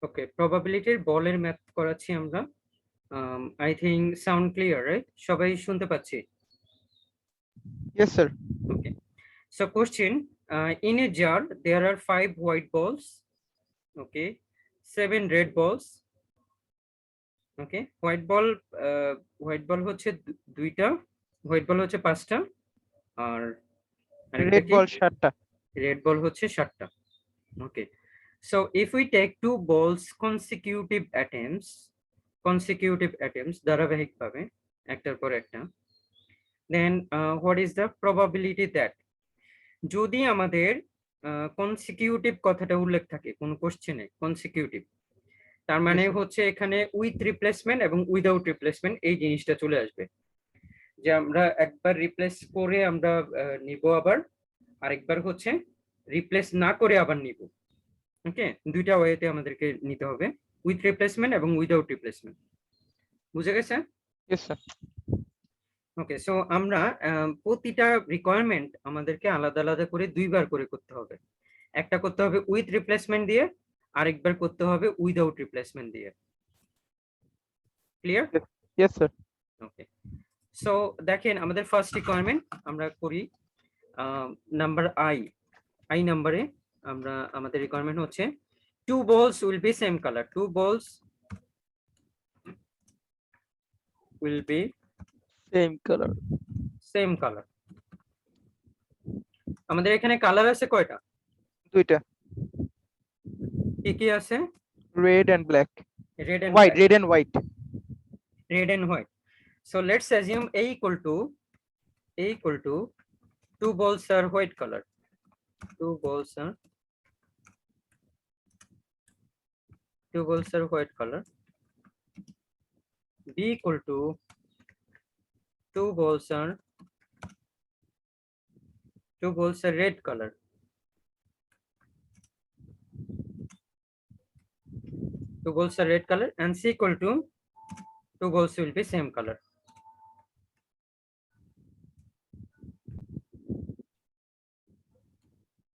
ওকে, প্রবাবিলিটির বলের ম্যাথ করাচ্ছি আমরা। I think sound clear, right? সবাই শুনতে পাচ্ছি? Yes, sir. Okay. So question, in a jar there are 5 white balls, okay, 7 red balls, okay. White ball হচ্ছে দুইটা, হোয়াইট বল হচ্ছে 5টা, আর আরেকটা Red কি? ball 7টা। রেড বল হচ্ছে 7টা। Okay. So if we take two balls consecutive attempts ধারাবাহিকভাবে একটার পর একটা, then what is the probability that, যদি আমাদের কনসিকিউটিভ কথাটা উল্লেখ থাকে কোন কোশ্চেনে, কনসিকিউটিভ, তার মানে Yes, sir. হচ্ছে এখানে উইথ রিপ্লেসমেন্ট এবং উইদাউট রিপ্লেসমেন্ট এই জিনিসটা চলে আসবে, যে আমরা একবার রিপ্লেস করে আমরা নিব, আবার আরেকবার হচ্ছে রিপ্লেস না করে আবার নিব। ওকে, দুইটা ওয়েতে আমাদেরকে নিতে হবে, উইথ রিপ্লেসমেন্ট এবং উইদাউট রিপ্লেসমেন্ট। বুঝে গেছে? Yes, sir. ওকে, সো আমরা প্রতিটা রিকোয়ারমেন্ট আমাদেরকে আলাদা আলাদা করে দুইবার করে করতে হবে। একটা করতে হবে উইথ রিপ্লেসমেন্ট দিয়ে, আরেকবার করতে হবে উইদাউট রিপ্লেসমেন্ট দিয়ে। ক্লিয়ার? Yes, sir. ওকে, সো দেখেন আমাদের ফার্স্ট রিকোয়ারমেন্ট আমরা করি নাম্বার আই নাম্বারে আমরা আমাদের রিকোয়ারমেন্ট হচ্ছে two balls will be same colour, two balls will be Same color. Same colour. আমাদের এখানে কালার আছে কয়টা? দুইটা। কি কি আছে? Red and black. Red and White, red and white. red and white. So let's assume A equal to two balls are white color. Two balls are white color. B equal to two balls are red color. Two balls are red color, and C equal to two balls will be same color.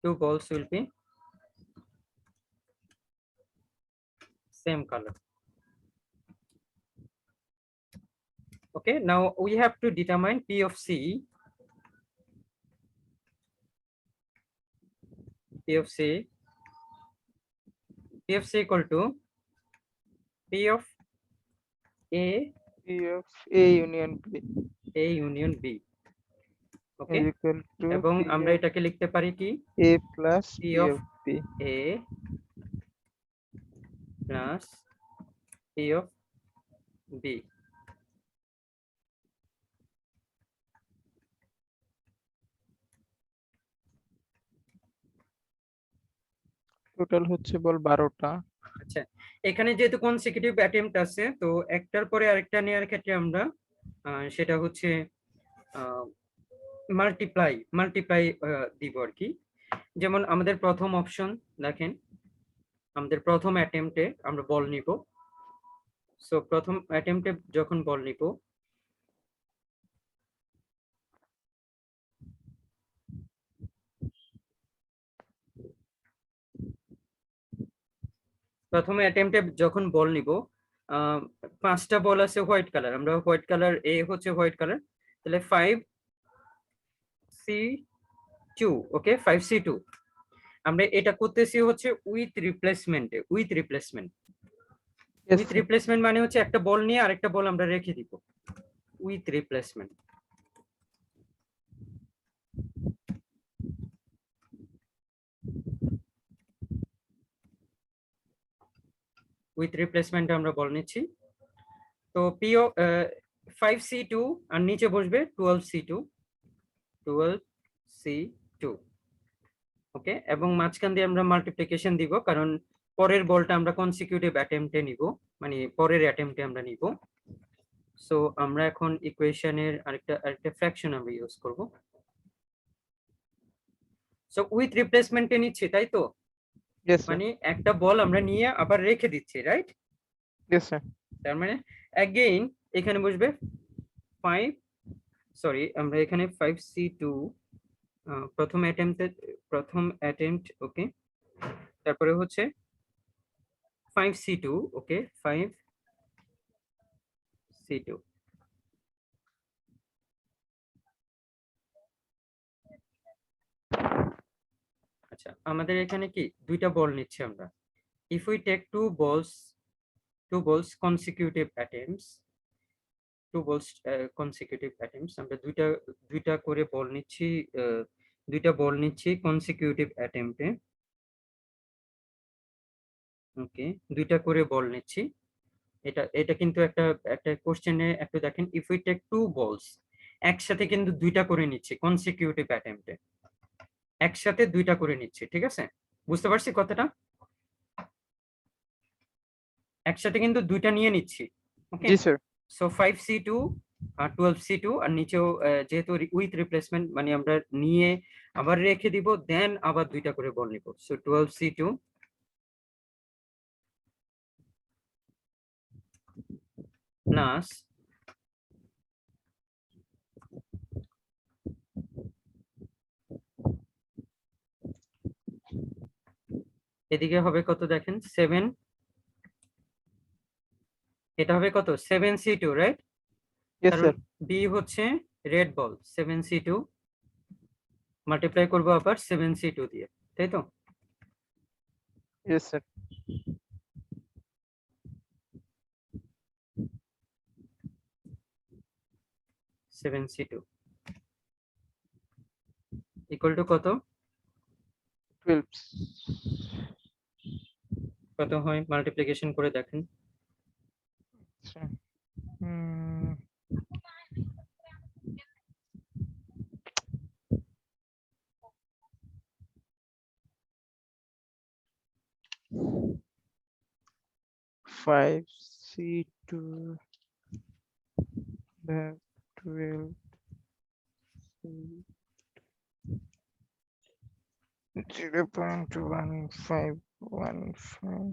Two balls will be same color. Okay, now we have to determine P of C. P of C equal to P of A P of A union B. A union B. Okay, is equal to এবং P আমরা of এটাকে লিখতে পারি কি? A plus P P of of B. A plus P of B. Total হচ্ছে বল 12টা। আচ্ছা, এখানে যেহেতু কনসিকিউটিভ অ্যাটেম্প্ট আছে, তো একটার পরে আরেকটা নেওয়ার ক্ষেত্রে আমরা সেটা হচ্ছে মাল্টিপ্লাই দিব আর কি। যেমন আমাদের প্রথম অপশন দেখেন, আমাদের প্রথম অ্যাটেম্পটে আমরা বল নিব। সো প্রথম অ্যাটেম্পটে যখন বল নিব, আহ, 5টা বল আছে হোয়াইট কালার, আমরা হোয়াইট কালার, এ হচ্ছে হোয়াইট কালার, তাহলে 5C2, ওকে, 5C2 আমরা এটা করতেছি হচ্ছে with replacement Yes, with sir. Replacement মানে হচ্ছে একটা বল নিয়ে আরেকটা বল আমরা রেখে দিব, উইথ রিপ্লেসমেন্ট। উইথ রিপ্লেসমেন্ট আমরা বল নিচ্ছি। তো পিও 5C2 আর নিচে বসবে 12C2, ওকে, এবং মাঝখান দিয়ে আমরা মাল্টিপ্লিকেশন দিব, কারণ পরের বলটা আমরা কনসিকিউটিভ অ্যাটেম্পটে নিব, মানে পরের অ্যাটেম্পটে আমরা নিব। সো আমরা এখন ইকুয়েশনের আরেকটা ফ্র্যাকশন আমরা ইউজ করব। সো উইথ রিপ্লেসমেন্টে নিচ্ছি, তাই তো? Yes, sir. মানে একটা বল আমরা নিয়ে আবার রেখে দিচ্ছি, রাইট? Yes, sir. তার মানে অ্যাগেইন এখানে বসবে 5, সরি আমরা এখানে 5C2 প্রথম অ্যাটেম্পট, ওকে, তারপরে হচ্ছে 5C2, ওকে 5C2। আচ্ছা, আমাদের এখানে কি দুইটা বল নিচ্ছে আমরা। If we take two balls consecutive attempts, আমরা দুইটা করে বল নিচ্ছি, দুইটা বল নিচ্ছি কনসিকিউটিভ অ্যাটেম্পটে। ওকে, দুইটা করে বল নিচ্ছি। এটা কিন্তু একটা একটা কোশ্চেনে একটু দেখেন, ইফ উই টেক টু বলস, একসাথে কিন্তু দুইটা করে নিচ্ছি কনসিকিউটিভ অ্যাটেম্পটে, একসাথে দুইটা করে নিচ্ছি, ঠিক আছে? বুঝতে পারছি কথাটা? একসাথে কিন্তু দুইটা নিয়ে নিচ্ছি, ওকে। জি স্যার। সো 5C2 আর 12C2, আর নিচেও যেহেতু উইথ রিপ্লেসমেন্ট মানে আমরা নিয়ে আবার রেখে দিব, দেন আবার দুইটা করে বল নিব। সো 12C2 প্লাস এদিকে হবে কত দেখেন 7, এটা হবে কত 7C2, রাইট? ইয়েস কারণ স্যার। বি হচ্ছে রেড বল, 7C2 মাল্টিপ্লাই করবো আবার 7C2 দিয়ে, তাই তো? Yes sir. 7C2 equal to কত? 12। কত হয় মাল্টিপ্লিকেশন করে দেখেন। আচ্ছা। হুম, 5C2 then 12 0.1515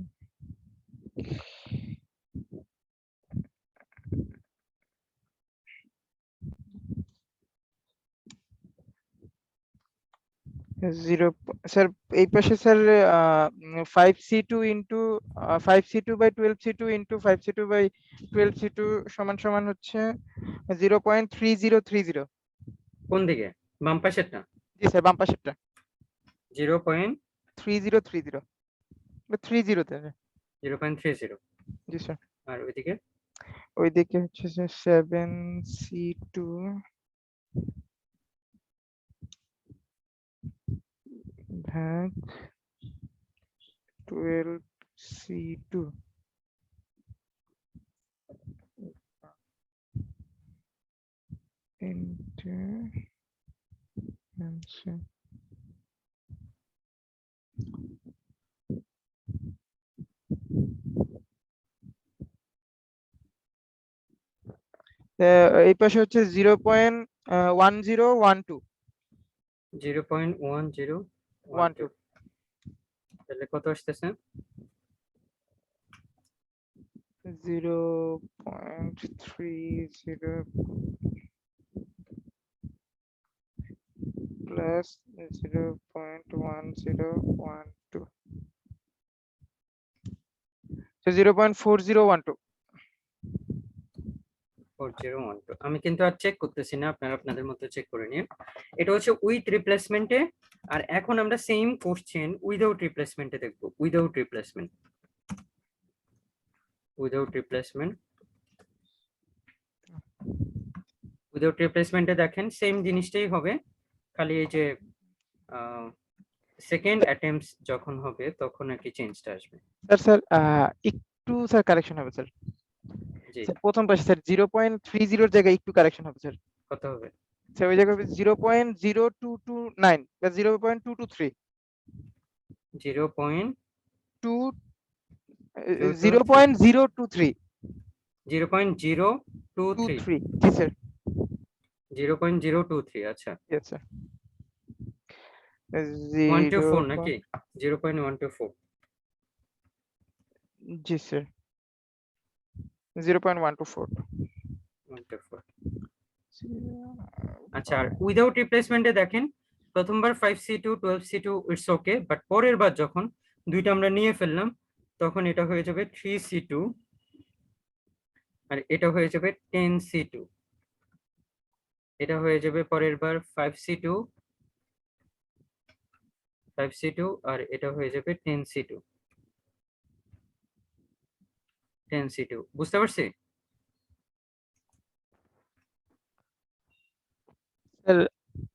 0 স্যার এই পাশে sir 5C2 into 5C2 by 12C2 into 5C2 by 12C2 সমান সমান হচ্ছে 0.3030। কোন দিকে? বাম পাশেরটা? জি স্যার, বাম পাশেরটা 0.30। 30 তে। জি স্যার। আর ওইদিকে ওইদিকে হচ্ছে স্যার 7C2 ভাগ 12C2 into answer. এই পাশে হচ্ছে 0.1012 0.1012, তাহলে কত আসতেছে? 0.30 plus 0.1012, so 0.4012। 4012। আমি কিন্তু আর চেক করতেছি না, আপনারা আপনাদের মতো চেক করে নিন। এটা হচ্ছে উইথ রিপ্লেসমেন্টে। আর এখন আমরা সেম কোশ্চেন উইদাউট রিপ্লেসমেন্টে দেখবো। উইদাউট রিপ্লেসমেন্টে দেখেন সেম জিনিসটাই হবে, খালি এই যে সেকেন্ড অ্যাটেম্পটস যখন হবে তখন আর কি চেঞ্জটা আসবে। স্যার একটু স্যার কারেকশন হবে স্যার। জি, স্যার প্রথম পাশে স্যার 0.30 এর জায়গায় একটু কারেকশন হবে স্যার। কত হবে? স্যার ওই জায়গায় হবে 0.0229 বা 0.223। 0.023। 0.023। 0.023। জি স্যার। 0.023, আচ্ছা। Yes sir. 124 নাকি? 0.124। জি স্যার, 0.124। 124। আচ্ছা, আর উইদাউট রিপ্লেসমেন্টে দেখেন প্রথমবার 5C2 12C2 it's okay, but পরের বার যখন দুইটা আমরা নিয়ে ফেললাম তখন এটা হয়ে যাবে 3C2 আর এটা হয়ে যাবে 10C2। এটা হয়ে যাবে পরের বার 5C2 আর এটা হয়ে যাবে 10C2 বুঝতে পারছি? স্যার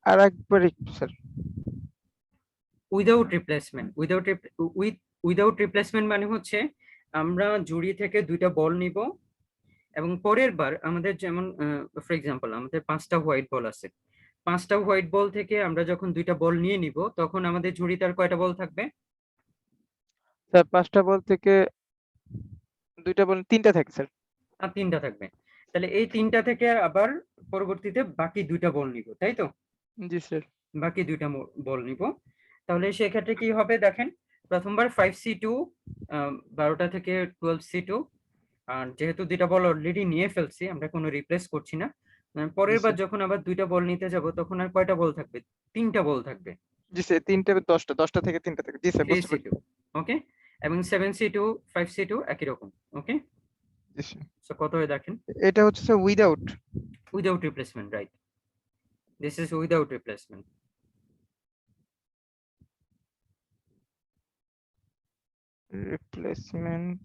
আর একবার একটু sir. Without replacement, without replacement মানে হচ্ছে আমরা জুড়ি থেকে দুইটা বল নিব এবং পরের বার আমাদের যেমন ফর এক্সাম্পল আমাদের 5টা হোয়াইট বল আছে, 5টা হোয়াইট বল থেকে আমরা যখন দুইটা বল নিয়ে নিব তখন আমাদের ঝুড়িতে আর কয়টা বল থাকবে? স্যার 5টা বল থেকে 2টা বল 3টা থাকে স্যার। আর 3টা থাকবে। তাহলে এই 3টা থেকে আবার পরবর্তীতে বাকি দুইটা বল নিব, তাই তো? জি স্যার। বাকি দুইটা বল নিব। তাহলে সেক্ষেত্রে কি হবে দেখেন, প্রথমবার 5C2 12টা থেকে 12C2, আর যেহেতু দুইটা বল অলরেডি নিয়ে ফেলছি আমরা কোনো রিপ্লেস করছি না। পরের বার যখন আবার দুইটা বল নিতে যাব তখন আর কয়টা বল থাকবে? 3টা বল থাকবে। জি স্যার 3টা 10টা থেকে 3টা থেকে। জি স্যার বুঝতে 3C2, পারছি। ওকে। এবং 7C2 5C2 একই রকম, ওকে। জি স্যার। সো কত হয় দেখেন, এটা হচ্ছে sir without without replacement, right, this is without replacement. replacement.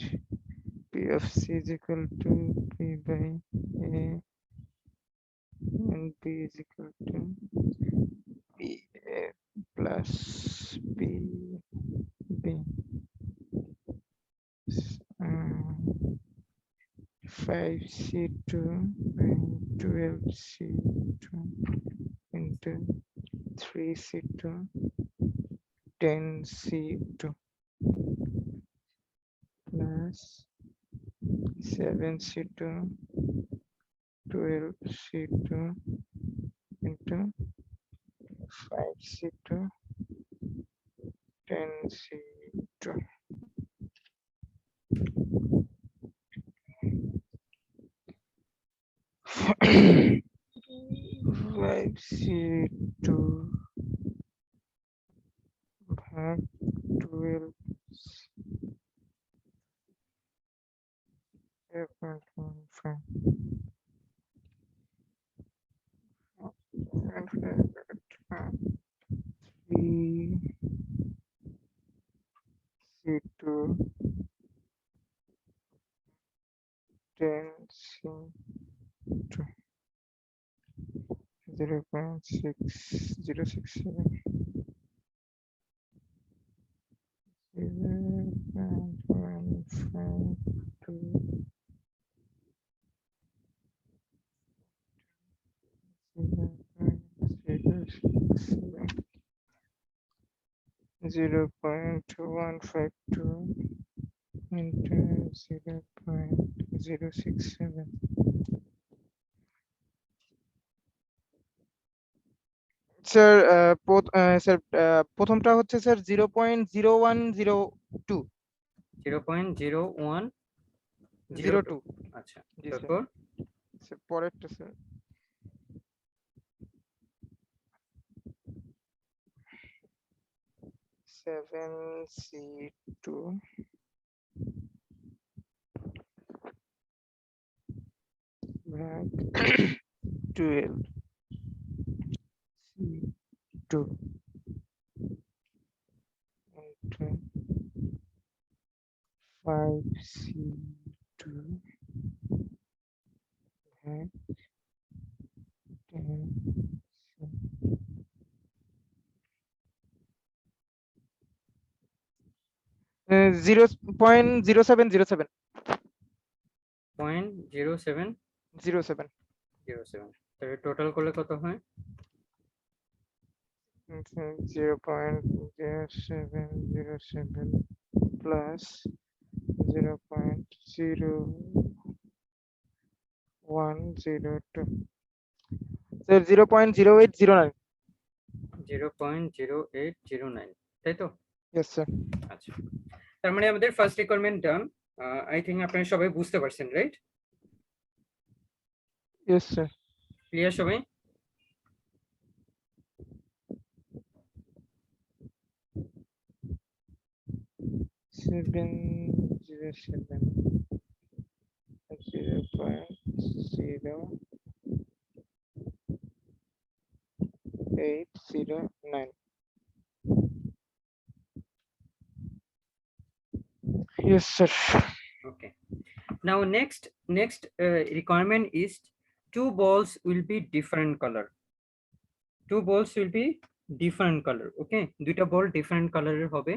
P of C is equal to P by A and B is equal to P A plus P B. 5C2 and 12C2 into 3C2 10C2 plus 7C2 12C2 into 5C2 10C2. Five C2 ভাগ 12 0.15 and 3C2 10C2 0.6067 0.152 0.152 into 0.067. Sir sir প্রথমটা হচ্ছে sir 0.0102 0.0102, আচ্ছা। জি sir. তারপর sir পরেরটা sir 7C2 ভাগ 12C2 into 5C2 ভাগ 10C2 0.0707 0.0707, তাহলে total করলে কত হয়? 0.0707 plus 0.0102. Sir 0.0809. 0.0809, তাই তো? Yes sir. আচ্ছা, তার মানে আমাদের first requirement done. I think আপনারা সবাই বুঝতে পারছেন, রাইট? Yes sir. ক্লিয়ার সবাই? 7 0.0809. Yes, sir. Okay. Now next requirement is two balls will be different color. Two balls will be different color. Okay, দুইটা ball different color হবে.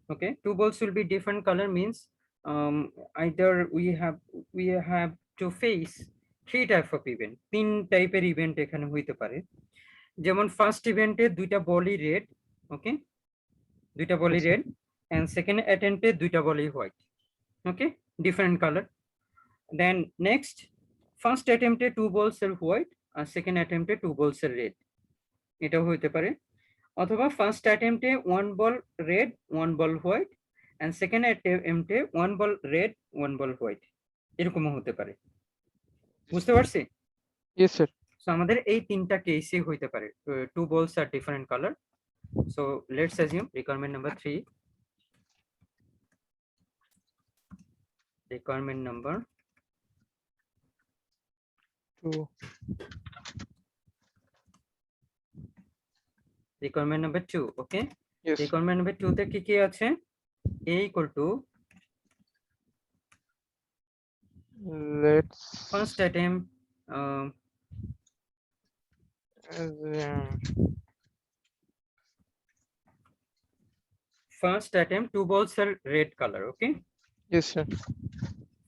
Okay, two balls will be different color means either we have to face three type of event. তিন টাইপের event এখানে হইতে পারে। যেমন first ইভেন্টে দুইটা বলই রেড, ওকে, দুইটা বলই রেড, এন্ড সেকেন্ড অ্যাটেম্পটে দুইটা বলই white, okay, different colour. Then next first অ্যাটেম্পটে টু বলস এর হোয়াইট আর সেকেন্ড অ্যাটেম্পটে টু বলস এর রেড, এটাও হইতে পারে। অথবা ফার্স্ট অ্যাটেম্পটে one ball red one ball white and second অ্যাটেম্পটে one ball red one ball white, এরকমও হতে পারে। বুঝতে পারছি? Yes, sir. সো আমাদের এই তিনটা কেসে হইতে পারে টু বলস আর different colour. So let's assume requirement number 3, requirement number 2. requirement number 2, okay. Yes. requirement number 2 তে কি কি আছে? a equal to Let's first attempt first attempt two balls are red color, okay. yes, sir.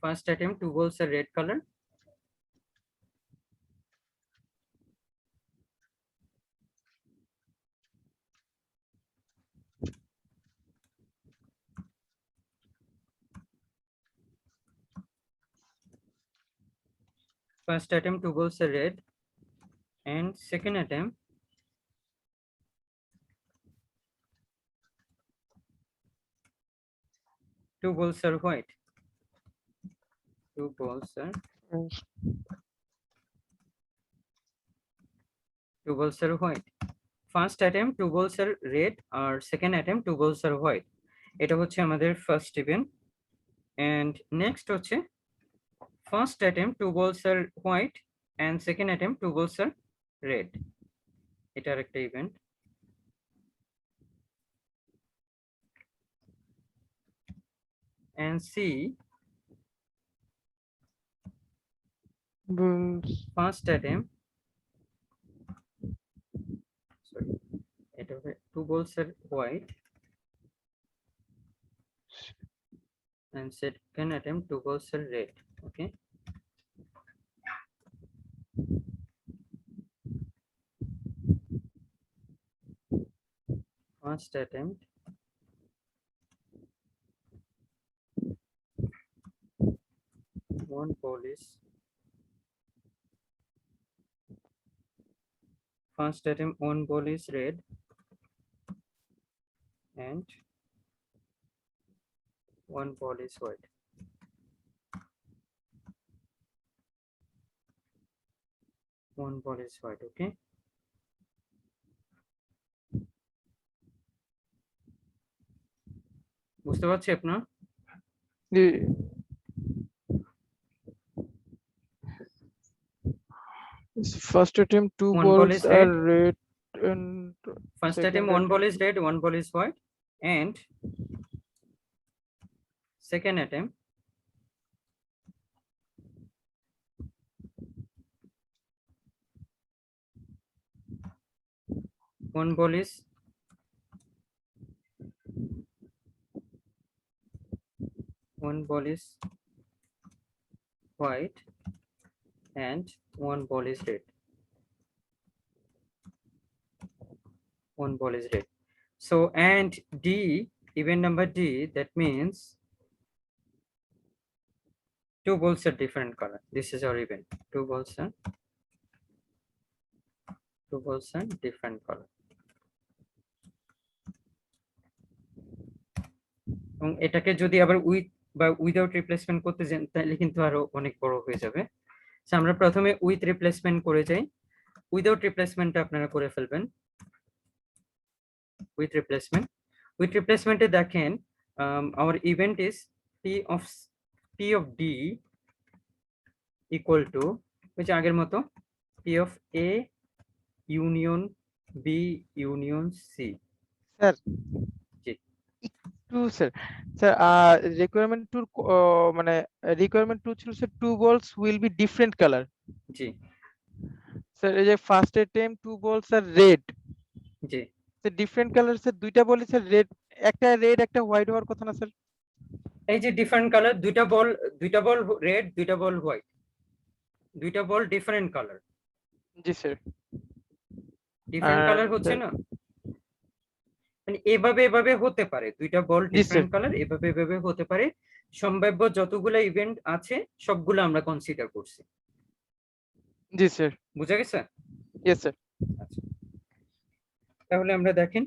First attempt two balls are red color. First attempt two balls are red and second attempt two balls are white. Two balls are Yes. two balls are white. First attempt two balls are red or second attempt two balls are white. এটা হচ্ছে আমাদের first event. and next হচ্ছে first attempt two balls are white and second attempt two balls are red. এটা আরেকটা event. and C Bulls. first attempt, sorry, এটা হবে two balls are white and second attempt two balls are red, okay. First attempt one ball is first attempt one ball is red and one ball is white. One ball is white, okay. বুঝতে পারছি আপনার? First attempt two One ball balls is are red. red and First second attempt one ball is red, one ball is white, and second attempt one ball is white and one ball is red. One ball is red. So and D, event number D, that means two balls are different color. This is our event. Two balls are different color. এবং এটাকে যদি আবার with বা without replacement করতে যান তাহলে কিন্তু আরো অনেক বড় হয়ে যাবে। সো আমরা প্রথমে উইথ রিপ্লেসমেন্ট করে যাই। উইদাউট রিপ্লেসমেন্টটা আপনারা করে ফেলবেন। উইথ রিপ্লেসমেন্টে দেখেন our event is P of D equal to which আগের মতো P of A union B union C. Sir ji two sir sir requirement two মানে রিকোয়ারমেন্ট টু ছিল sir two balls will be different colour ji sir এই যে first attempt two balls আর red ji sir different colour sir দুইটা বলি sir red একটা red একটা white হওয়ার কথা না স্যার এই যে ডিফারেন্ট কালার দুইটা বল রেড দুইটা বল হোয়াইট দুইটা বল different colour ji sir different colour হচ্ছে না মানে এভাবে হতে পারে দুইটা বল জি, ডিফারেন্ট sir. কালার এভাবে হতে পারে সম্ভাব্য যতগুলো ইভেন্ট আছে সবগুলো আমরা কনসিডার করছি জি স্যার বুঝা গেছে ইয়েস স্যার আচ্ছা তাহলে আমরা দেখেন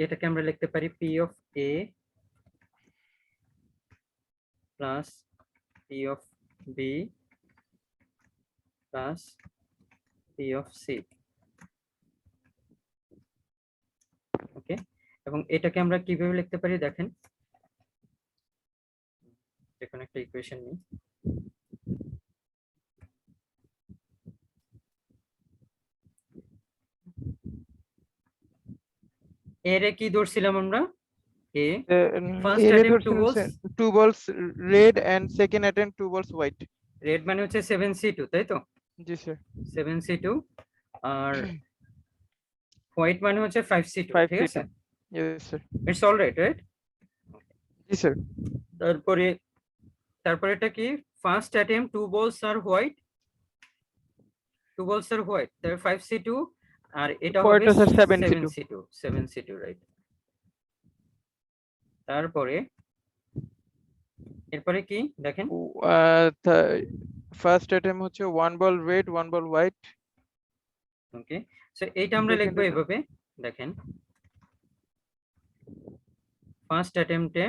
এটাকে আমরা লিখতে পারি P of A plus P of B plus P of C ওকে এবং এটাকে আমরা কিভাবে লিখতে পারি দেখেন যেকোনো একটা ইকুয়েশন নিই এর কি ধরছিলাম আমরা A first attempt two balls two balls red and second attempt two balls white red মানে হচ্ছে 7C2 তাই তো জি স্যার 7C2 আর হোয়াইট মানে হচ্ছে 5C2 ঠিক আছে yes sir it's all right G sir তারপরে এটা কি ফার্স্ট অ্যাটেম্প টু বলস আর হোয়াইট তার 5C2 আর এটা হবে পরেরটা স্যার 7C2 7C2 রাইট তারপরে এরপরে কি দেখেন ফার্স্ট অ্যাটেম্প হচ্ছে one ball red one ball white okay so এইটা আমরা লিখবো এভাবে দেখেন ফার্স্ট অ্যাটেম্পটে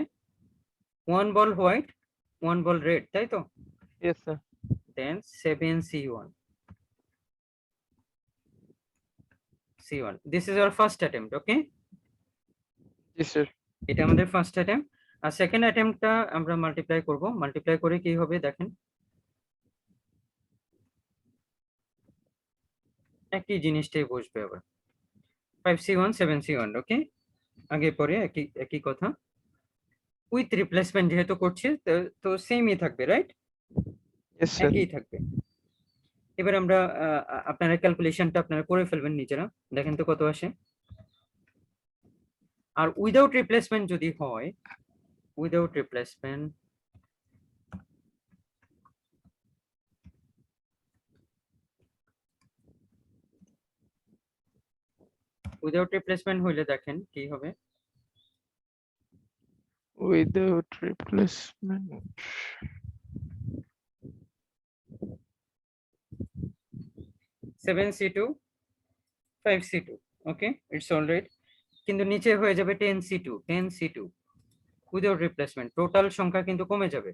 one ball white one ball red তাই তো yes sir then 7C1 this is our first attempt okay ji sir এটা আমাদের ফার্স্ট অ্যাটেম্প আর সেকেন্ড অ্যাটেম্পটটা আমরা মাল্টিপ্লাই করব মাল্টিপ্লাই করে কি হবে দেখেন একই জিনিসটাই বসবে আবার 5C1 7C1 ওকে আগে পরে একই কথা উইথ রিপ্লেসমেন্ট যেহেতু করছি তো সেমই থাকবে রাইট ইয়েস স্যার একই থাকবে এবার আমরা আপনারা ক্যালকুলেশনটা আপনারা করে ফেলবেন নিজেরা দেখেন তো কত আসে আর উইদাউট রিপ্লেসমেন্ট যদি হয় উইদাউট রিপ্লেসমেন্ট হইলে দেখেন কি হবে without replacement 7C2 5C2 okay it's all right কিন্তু নিচে হয়ে যাবে 10C2 উইদাউট রিপ্লেসমেন্ট টোটাল সংখ্যা কিন্তু কমে যাবে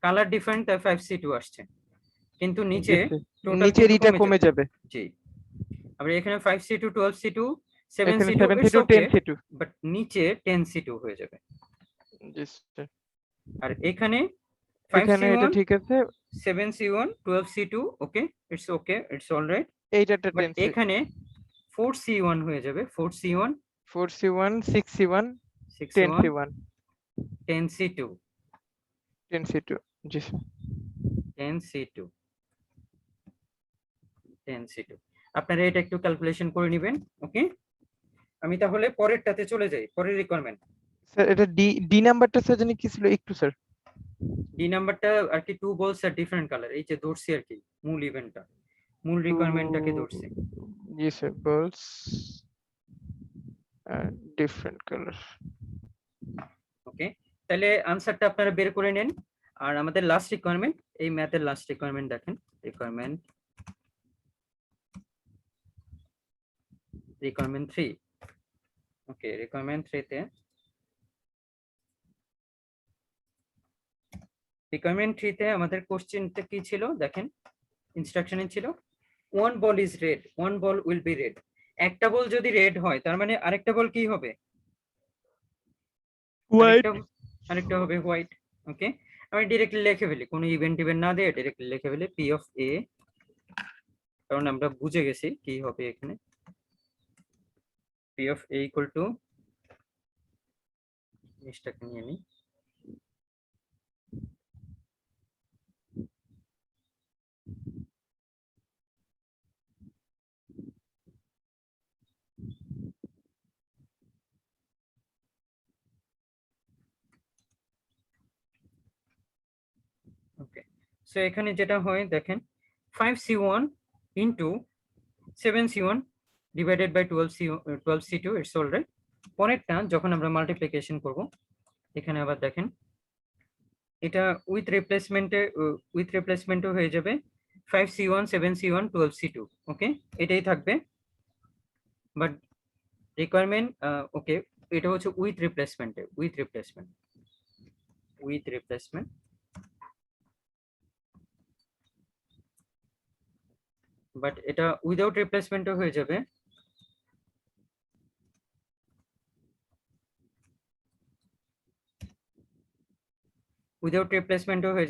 কালার ডিফারেন্ট তাই 5C2 আসছে কিন্তু নিচে টোটাল নিচের এটা কমে যাবে জি আমরা এখানে 5C2 12C2 এখানে 7C2 7C2 10C2 বাট নিচে 10C2 হয়ে যাবে জি স্যার আর এখানে এখানে এটা 5C1 ঠিক আছে 7C1 12C2 okay it's all right এইটাটা বাট 10C2 এখানে 4C1 হয়ে যাবে 4C1 4C1 6C1 10C1 10C2 10C2 জি স্যার 10C2 আপনারা এটা একটু ক্যালকুলেশন করে নেবেন ওকে আমি তাহলে পরেরটাতে চলে যাই পরের রিকোয়ারমেন্ট স্যার এটা ডি নাম্বারটা স্যার জানি কি ছিল একটু স্যার ডি নাম্বারটা আর কি টু বলস আর ডিফারেন্ট কালার এই যে ধরছি আর কি মূল ইভেন্টটা মূল রিকোয়ারমেন্টটাকে ধরছি জি স্যার বলস ডিফারেন্ট কালার ওকে তাহলে আনসারটা আপনারা বের করে নেন আর আমাদের লাস্ট রিকোয়ারমেন্ট এই ম্যাথের লাস্ট রিকোয়ারমেন্ট দেখেন রিকোয়ারমেন্ট 3 ওকে রিকোয়ারমেন্ট 3 তে রিকোয়ারমেন্ট 3 তে আমাদের কোশ্চেনটা কি ছিল দেখেন ইনস্ট্রাকশনে ছিল one ball is red one ball will be red একটা বল যদি রেড হয় তার মানে আরেকটা বল কি হবে হোয়াইট। আরেকটা হবে হোয়াইট। ওকে, আমি ডিরেক্টলি লিখে ফেলি, কোনো ইভেন্ট না দিয়ে ডিরেক্টলি লিখে ফেলি পি অফ এ, কারণ আমরা বুঝে গেছি কি হবে এখানে। P of A equal to, জিনিসটাকে নিয়ে নিই, ওকে। সো এখানে যেটা হয় দেখেন, 5c1 into 7c1 divided by 12c2, it's alright. পরেরটা যখন আমরা মাল্টিপ্লিকেশন করব, এখানে আবার দেখেন এটা উইথ রিপ্লেসমেন্টও হয়ে যাবে 5c1 7c1 12c2। ওকে, এটাই থাকবে, বাট রিকোয়ারমেন্ট, ওকে, এটা হচ্ছে উইথ রিপ্লেসমেন্ট। বাট এটা উইদাউট রিপ্লেসমেন্টও হয়ে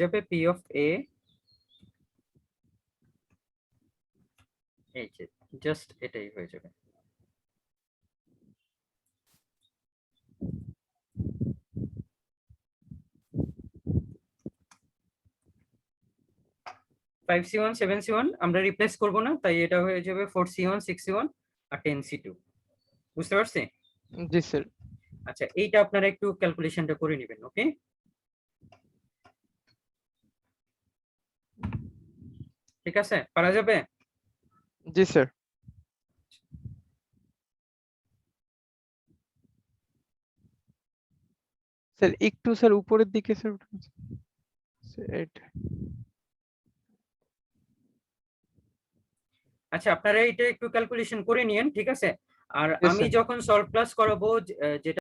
যাবে, পি অফ এ, এই যে জাস্ট এটাই হয়ে যাবে। ফাইভ সি ওয়ান 7c1 আমরা রিপ্লেস করব না, তাই এটা হয়ে যাবে 4c1 6c1 আর 10c2। বুঝতে পারছি? জি স্যার। আচ্ছা, এইটা আপনারা একটু ক্যালকুলেশনটা করে নেবেন। ওকে, ঠিক আছে, পারা যাবে? জি স্যার। স্যার একটু স্যার উপরের দিকে স্যার উঠুন। এটা আচ্ছা, আপনারা এটা একটু ক্যালকুলেশন করে নিয়েন, ঠিক আছে। আর Yes, আমি sir. যখন সলভ ক্লাস করাবো, যেটা